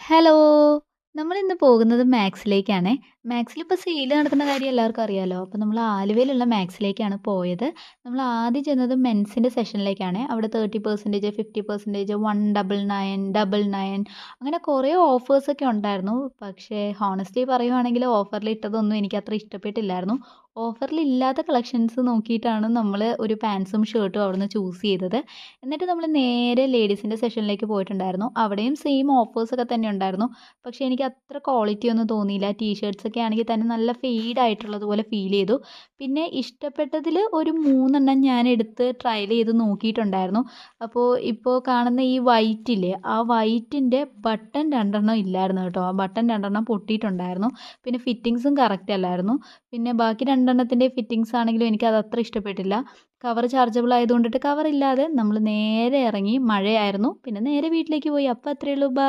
Hello! നമ്മളിന്ന് പോകുന്നത് മാക്സിലേക്കാണേ. മാക്സിലിപ്പോൾ sale നടക്കുന്ന കാര്യം എല്ലാവർക്കും അറിയാലോ. അപ്പോൾ നമ്മൾ ആലുവയിലുള്ള മാക്സിലേക്കാണ് പോയത്. നമ്മൾ ആദ്യം ചെന്നത് മെൻസിൻ്റെ സെഷനിലേക്കാണേ. അവിടെ 30% 50% 199 99 അങ്ങനെ കുറേ ഓഫേഴ്സൊക്കെ ഉണ്ടായിരുന്നു. പക്ഷേ ഹോണസ്റ്റ്ലി പറയുവാണെങ്കിൽ ഓഫറിൽ ഇട്ടതൊന്നും എനിക്കത്ര ഇഷ്ടപ്പെട്ടില്ലായിരുന്നു. ഓഫറിലില്ലാത്ത കളക്ഷൻസ് നോക്കിയിട്ടാണ് നമ്മൾ ഒരു പാൻസും ഷർട്ടും അവിടുന്ന് ചൂസ് ചെയ്തത്. എന്നിട്ട് നമ്മൾ നേരെ ലേഡീസിൻ്റെ സെഷനിലേക്ക് പോയിട്ടുണ്ടായിരുന്നു. അവിടെയും സെയിം ഓഫേഴ്സൊക്കെ തന്നെ ഉണ്ടായിരുന്നു. പക്ഷേ എനിക്ക് അത്ര ക്വാളിറ്റി ഒന്നും തോന്നിയില്ല. ടീഷർട്ട്സൊക്കെ ആണെങ്കിൽ തന്നെ നല്ല ഫെയ്ഡ് ആയിട്ടുള്ളതുപോലെ ഫീൽ ചെയ്തു. പിന്നെ ഇഷ്ടപ്പെട്ടതിൽ ഒരു 3 എണ്ണം ഞാൻ എടുത്ത് ട്രയൽ ചെയ്ത് നോക്കിയിട്ടുണ്ടായിരുന്നു. അപ്പോൾ ഇപ്പോൾ കാണുന്ന ഈ വൈറ്റ് ഇല്ലേ, ആ വൈറ്റിൻ്റെ ബട്ടൺ 2 എണ്ണം ഇല്ലായിരുന്നു കേട്ടോ. ആ ബട്ടൺ 2 എണ്ണം പൊട്ടിയിട്ടുണ്ടായിരുന്നു. പിന്നെ ഫിറ്റിങ്സും കറക്റ്റ് അല്ലായിരുന്നു. പിന്നെ ബാക്കി 2 എണ്ണത്തിൻ്റെ ഫിറ്റിങ്സ് ആണെങ്കിലും എനിക്കത് അത്ര ഇഷ്ടപ്പെട്ടില്ല. കവർ ചാർജബിൾ ആയതുകൊണ്ടിട്ട് കവറില്ലാതെ നമ്മൾ നേരെ ഇറങ്ങി. മഴയായിരുന്നു. പിന്നെ നേരെ വീട്ടിലേക്ക് പോയി. അപ്പോൾ അത്രയേ ഉള്ളൂ. ബൈ.